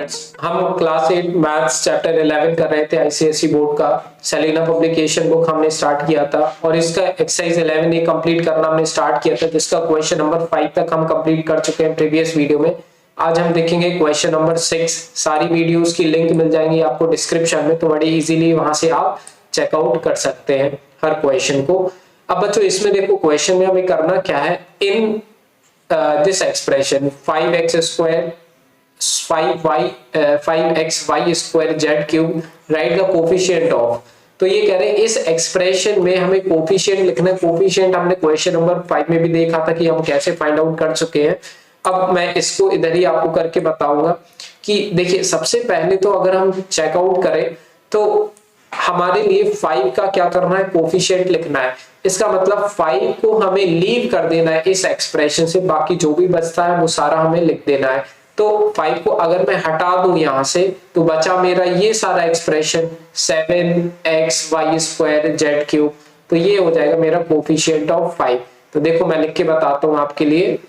Students, हम class 8 maths chapter 11 कर रहे थे आईसीएसई बोर्ड का। सेलिना पब्लिकेशन बुक हमने स्टार्ट किया था और इसका एक्सरसाइज 11 ये कंप्लीट करना हमने स्टार्ट किया था, जिसका क्वेश्चन नंबर 5 तक हम कंप्लीट कर चुके हैं प्रीवियस वीडियो में। आज हम देखेंगे क्वेश्चन नंबर 6। सारी वीडियोस की लिंक मिल जाएंगी आपको डिस्क्रिप्शन में, तो बड़ी इजीली वहां से आप चेकआउट कर सकते हैं हर क्वेश्चन को। अब बच्चों इसमें देखो क्वेश्चन में हमें करना क्या है, in this expression 5x² 5xy square z cube right the coefficient of. तो ये कह रहे हैं इस एक्सप्रेशन में हमें कोफिशिएंट लिखना है। कोफिशिएंट हमने क्वेश्चन नंबर 5 में भी देखा था कि हम कैसे फाइंड आउट कर चुके हैं। अब मैं इसको इधर ही आपको करके बताऊंगा कि देखिए सबसे पहले तो अगर हम चेकआउट करें तो हमारे लिए 5 का क्या करना है, कोफिशिएंट लिखना है। इसका मतलब 5 को हमें लीव कर देना है इस एक्सप्रेशन से, बाकी जो भी बचता है वो सारा हमें लिख देना है। तो 5 को अगर मैं हटा दूं यहां से तो बचा मेरा ये सारा एक्सप्रेशन 7xy² z क्यूब। तो ये हो जाएगा मेरा कोफिशिएंट ऑफ 5। तो देखो मैं लिख के बताता हूं आपके लिए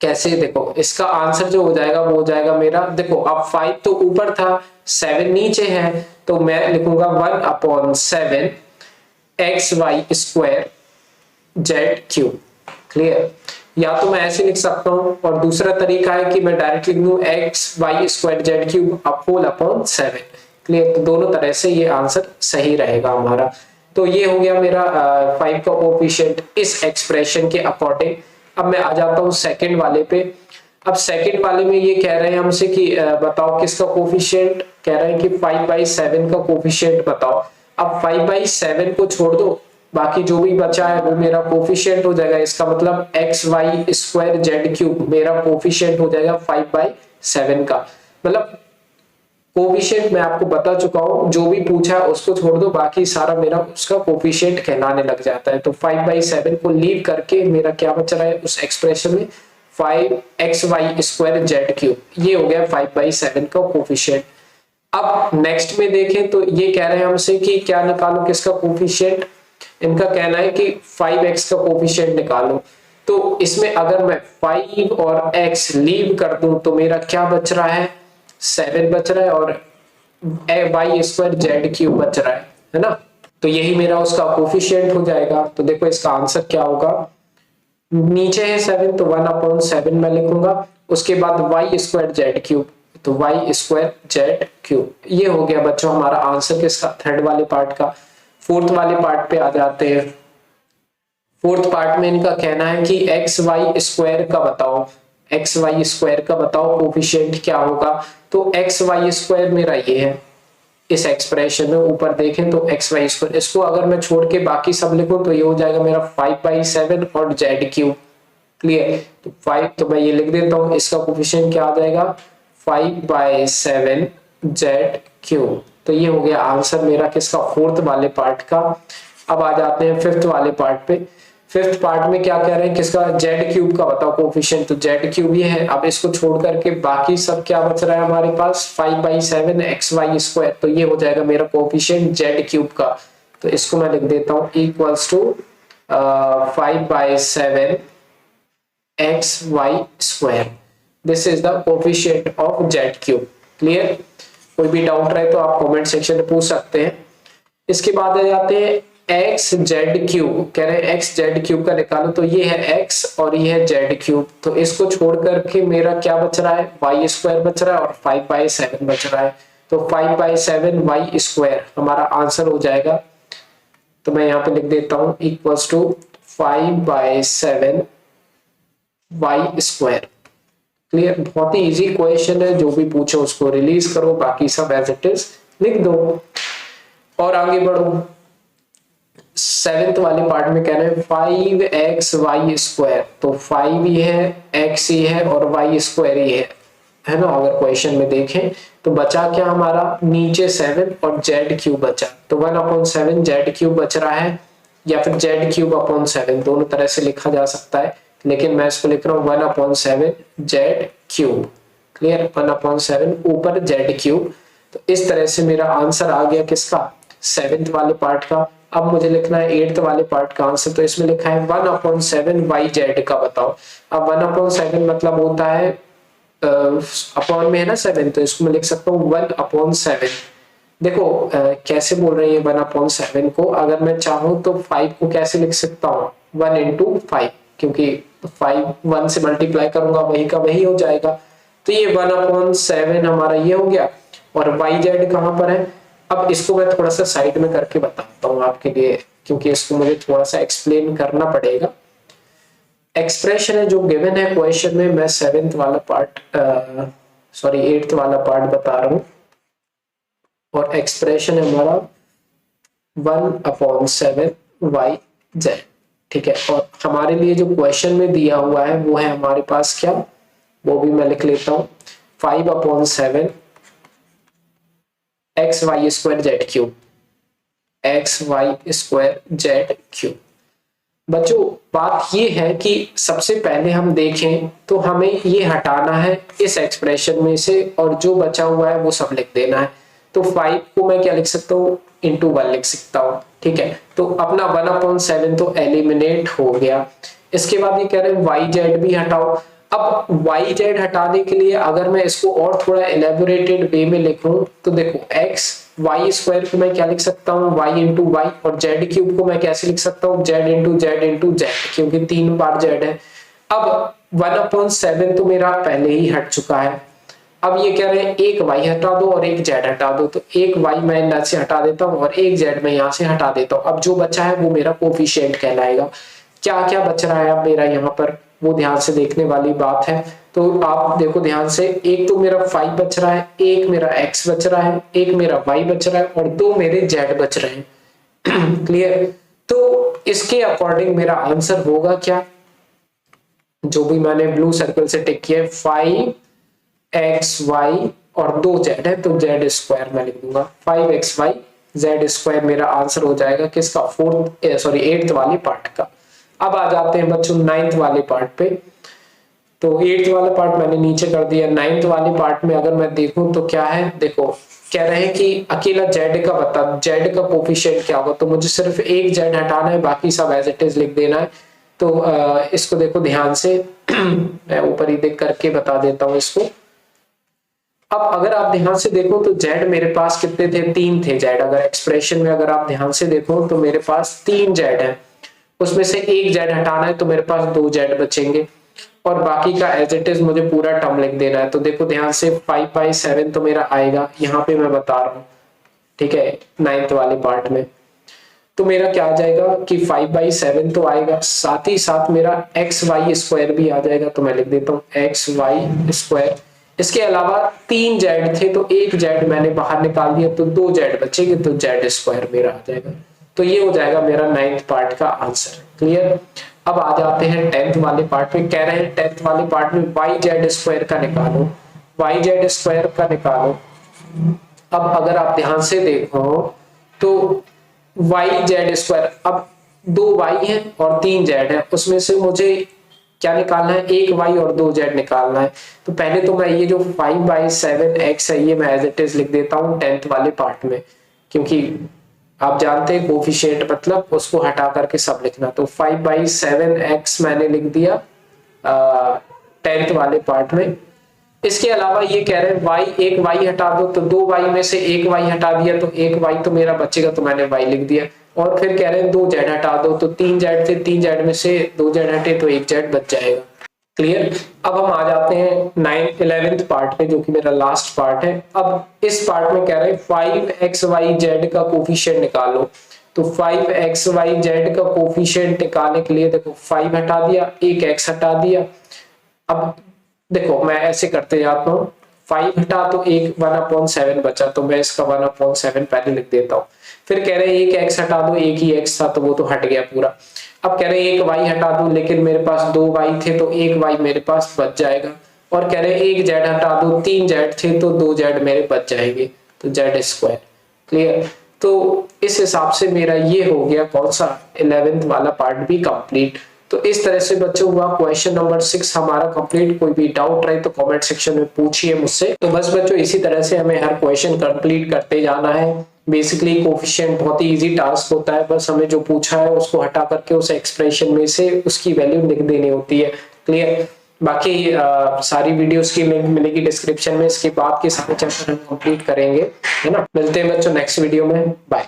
कैसे। देखो इसका आंसर जो हो जाएगा वो हो जाएगा मेरा, देखो अब 5 तो ऊपर था, 7 नीचे है, तो मैं लिखूंगा 1/7 xy² z क्यूब। क्लियर? या तो मैं ऐसे लिख सकता हूं और दूसरा तरीका है कि मैं डायरेक्ट लिख दूं xy² z cube whole upon 7। Clear? तो दोनों तरह से ये आंसर सही रहेगा हमारा। तो ये हो गया मेरा 5 का कोफिशिएंट इस एक्सप्रेशन के अकॉर्डिंग। अब मैं आ जाता हूं सेकंड वाले पे। अब सेकंड वाले में ये कह रहे हैं हमसे कि बताओ किसका कोफिशिएंट, कह रहे हैं कि 5/7 का कोफिशिएंट बताओ। अब 5/7 को छोड़ दो, बाकी जो भी बचा है वो मेरा कोफिशिएंट हो जाएगा। इसका मतलब xy² z क्यूब मेरा कोफिशिएंट हो जाएगा 5/7 का। मतलब कोफिशिएंट मैं आपको बता चुका हूं, जो भी पूछा है उसको छोड़ दो, बाकी सारा मेरा उसका कोफिशिएंट कहलाने लग जाता है। तो 5/7 को लीव करके मेरा क्या बच रहा है उस एक्सप्रेशन में 5xy² z क्यूब। ये हो गया 5/7 का कोफिशिएंट। अब नेक्स्ट में देखें तो ये कह रहे हैं हमसे कि क्या निकालो किसका कोफिशिएंट। इनका कहना है कि 5x का कोफिशिएंट निकालो। तो इसमें अगर मैं 5 और x लीव कर दूं तो मेरा क्या बच रहा है, 7 बच रहा है और y² z क्यूब बच रहा है ना। तो यही मेरा उसका कोफिशिएंट हो जाएगा। तो देखो इसका आंसर क्या होगा, नीचे है 7 तो 1/7 मैं लिखूंगा, उसके बाद y² z क्यूब, तो y² z क्यूब। ये हो गया बच्चों हमारा आंसर किसका, थर्ड वाले पार्ट का। फोर्थ वाले पार्ट पे आ जाते हैं। फोर्थ पार्ट में इनका कहना है कि xy² का बताओ, xy² का बताओ कोफिशिएंट क्या होगा। तो xy² मेरा ये है इस एक्सप्रेशन में, ऊपर देखें तो xy²। इसको अगर मैं छोड़ के बाकी सब लिखूं तो ये हो जाएगा मेरा 5/7 और z क्यूब। क्लियर? तो 5 तो मैं ये लिख देता हूं, इसका कोफिशिएंट क्या आ जाएगा 5/7 z क्यूब। तो ये हो गया आंसर मेरा किसका, फोर्थ वाले पार्ट का। अब आ जाते हैं फिफ्थ वाले पार्ट पे। फिफ्थ पार्ट में क्या कह रहे हैं, किसका z क्यूब का बताओ कोफिशिएंट। तो z क्यूब ये है। अब इसको छोड़ करके बाकी सब क्या बच रहा है हमारे पास 5/7 xy²। तो ये हो जाएगा मेरा कोफिशिएंट z क्यूब का। तो इसको मैं लिख देता हूं equals to 5/7 xy²। This is the coefficient of z cube. Clear? कोई भी डाउट रहे तो आप कमेंट सेक्शन में पूछ सकते हैं। इसके बाद आ जाते हैं एक्स जेड क्यूब। कह रहे हैं एक्स जेड क्यूब का निकालो। तो ये है एक्स और ये है जेड क्यूब। तो इसको छोड़ करके मेरा क्या बच रहा है, y² बच रहा है और 5/7 बच रहा है। तो 5/7 y² हमारा आंसर हो जाएगा। तो मैं यहाँ पे लिख देता हूँ इक्वल्स टू 5/7 y²। क्लियर? बहुत ही इजी क्वेश्चन है, जो भी पूछो उसको रिलीज करो, बाकी सब एज इट इज लिख दो और आगे बढ़ो। सेवेंथ वाले पार्ट में कह रहे हैं 5xy²। तो 5 ही है, x ही है और y² ही है ना। अगर क्वेश्चन में देखें तो बचा क्या हमारा, नीचे 7 और z क्यूब बचा। तो 1/7 z क्यूब बच रहा है, या फिर z क्यूब अपॉन 7, दोनों तरह से लिखा जा सकता है, लेकिन मैं इसको लिख रहा हूँ 1/7 z क्यूब। क्लियर? 1/7 ऊपर z क्यूब। तो इस तरह से मेरा आंसर आ गया किसका, सेवेंथ वाले पार्ट का। अब मुझे लिखना है एट्थ वाले पार्ट का आंसर। तो इसमें लिखा है 1/7 yz का बताओ। अब 1/7 मतलब होता है अपॉन में है ना 7, तो इसको मैं लिख सकता हूँ 1/7। देखो कैसे बोल रहे हैं 1/7 को, अगर मैं चाहूँ तो 5 को कैसे लिख सकता हूँ 1 into 5, क्योंकि 5 1 से मल्टीप्लाई करूंगा वही का वही हो जाएगा। तो ये 1/7 हमारा ये हो गया। और वाई जेड कहाँ पर है, अब इसको मैं थोड़ा सा साइड में करके बताता हूँ आपके लिए, क्योंकि इसको मुझे थोड़ा सा एक्सप्लेन करना पड़ेगा। एक्सप्रेशन है जो गिवन है क्वेश्चन में, मैं 7th वाला पार्ट सॉरी 8th वाला पार्ट बता रहा हूँ। और एक्सप्रेशन है हमारा 1/7 वाई जेड, ठीक है। और हमारे लिए जो क्वेश्चन में दिया हुआ है वो है हमारे पास क्या, वो भी मैं लिख लेता हूँ 5/7 x y square z cube, x y square z cube. बच्चों बात ये है कि सबसे पहले हम देखें तो हमें ये हटाना है इस एक्सप्रेशन में से, और जो बचा हुआ है वो सब लिख देना है। तो 5 को मैं क्या लिख सकता हूँ इंटू 1 लिख सकता हूँ, ठीक है। तो अपना 1/7 तो एलिमिनेट हो गया। इसके बाद ये कह रहे हैं वाई जेड भी हटाओ। अब वाई जेड हटाने के लिए अगर मैं इसको और थोड़ा एलेबोरेटेड वे में लिखूं तो देखो एक्स वाई स्क्वायर को मैं क्या लिख सकता हूँ वाई इंटू वाई, और जेड क्यूब को मैं कैसे लिख सकता हूँ Z into Z into Z, क्योंकि 3 बार जेड है। अब 1/7 तो मेरा पहले ही हट चुका है। अब ये कह रहे हैं एक वाई हटा दो और एक जेड हटा दो, तो एक वाई मैं यहाँ से हटा देता हूँ और एक जेड मैं यहाँ से हटा देता हूँ। अब जो बचा है वो मेरा कोफिशिएंट कहलाएगा। क्या क्या बच रहा है अब मेरा यहाँ पर, वो ध्यान से देखने वाली बात है। तो आप देखो ध्यान से, एक तो मेरा 5 बच रहा है, एक मेरा x बच रहा है, एक मेरा y बच रहा है और 2 मेरे z बच रहे हैं। क्लियर। तो इसके अकॉर्डिंग मेरा आंसर होगा क्या, जो भी मैंने ब्लू सर्कल से टिक किया 5xy और 2 z है तो z स्क्वायर मैं लिख दूंगा 5xy z स्क्वायर मेरा आंसर हो जाएगा किसका 8th वाले पार्ट का। अब आ जाते हैं बच्चों 9th वाले पार्ट पे। तो 8th वाला पार्ट मैंने नीचे कर दिया। 9th वाले पार्ट में अगर मैं देखूं तो क्या है, देखो कह रहे हैं कि अकेला z का बता, z का कोफिशिएंट क्या होगा, तो मुझे सिर्फ एक z हटाना है, बाकी सब एज इट इज लिख देना है। तो इसको देखो ध्यान से मैं ऊपर ही देख करके बता देता हूँ इसको। अब अगर आप ध्यान से देखो तो z मेरे पास कितने थे, 3 थे z। अगर एक्सप्रेशन में अगर आप ध्यान से देखो तो मेरे पास 3 z है, उसमें से एक z हटाना है तो मेरे पास 2 z बचेंगे और बाकी का एज इट इज मुझे पूरा टर्म लिख देना है। तो देखो ध्यान से 5/7 तो मेरा आएगा, यहाँ पे मैं बता रहा हूँ, ठीक है 9th वाले पार्ट में। तो मेरा क्या आ जाएगा कि 5/7 तो आएगा, साथ ही साथ मेरा एक्स वाई स्क्वायर भी आ जाएगा। तो मैं लिख देता हूँ एक्स वाई स्क्वायर। इसके अलावा 3 जेड थे तो एक जेड मैंने बाहर निकाल दिया तो 2 जेड बचेंगे, तो जेड स्क्वायर मेरा आ जाएगा। तो ये हो जाएगा मेरा 9th पार्ट का आंसर। क्लियर। अब आ जाते हैं 10th वाले पार्ट में। कह रहे हैं 10th वाले पार्ट में वाई जेड स्क्वायर का निकालो, वाई जेड स्क्वायर का निकालो। अब अगर आप ध्यान से देखो तो वाई जेड स्क्वायर, अब 2 वाई है और 3 जेड है, उसमें से मुझे क्या निकालना है, एक वाई और 2 जेड निकालना है। तो पहले तो मैं ये जो 5/7 एक्स है ये मैं एज इट इज लिख देता हूँ 10th वाले पार्ट में, क्योंकि आप जानते हैं कोफिशिएंट मतलब उसको हटा करके सब लिखना। तो 5/7 एक्स मैंने लिख दिया 10th वाले पार्ट में। इसके अलावा ये कह रहे हैं वाई, एक वाई हटा दो, तो 2 वाई में से एक वाई हटा दिया तो एक वाई तो मेरा बचेगा, तो मैंने वाई लिख दिया। और फिर कह रहे हैं 2 जेड हटा दो, तो 3 जेड थे, 3 जेड में से 2 जेड हटे तो एक जेड बच जाएगा। क्लियर। अब हम आ जाते हैं 11th पार्ट पे, जो कि मेरा लास्ट पार्ट है। अब इस पार्ट में कह रहे हैं 5xyz का कोफिशिएंट निकालो। तो 5xyz का कोफिशिएंट निकालने के लिए देखो 5 हटा दिया, एक x हटा दिया। अब देखो मैं ऐसे करते जाता हूँ, 5 हटा तो एक 1/7 बचा, तो मैं इसका 1/7 पहले लिख देता हूँ। फिर कह रहे हैं एक x हटा दो, एक ही x था तो वो तो हट गया पूरा। अब कह रहे हैं एक y हटा दो, लेकिन मेरे पास 2 y थे तो एक y मेरे पास बच जाएगा। और कह रहे हैं एक z हटा दो, 3 z थे तो 2 z मेरे बच जाएंगे, तो z स्क्वायर। क्लियर। तो इस हिसाब से मेरा ये हो गया कौन सा 11th वाला पार्ट भी कंप्लीट। तो इस तरह से बच्चों हुआ क्वेश्चन नंबर 6 हमारा कंप्लीट। कोई भी डाउट रहे तो कमेंट सेक्शन में पूछिए मुझसे। तो बस बच्चों इसी तरह से हमें हर क्वेश्चन कंप्लीट करते जाना है। बेसिकली कोफिशिएंट बहुत ही इजी टास्क होता है, बस हमें जो पूछा है उसको हटा करके उस एक्सप्रेशन में से उसकी वैल्यू लिख देनी होती है। क्लियर। बाकी सारी वीडियोस की लिंक मिलेगी डिस्क्रिप्शन में। इसके बाद के सारे चैप्टर हम कंप्लीट करेंगे, है ना। मिलते हैं बच्चों नेक्स्ट वीडियो में, बाय।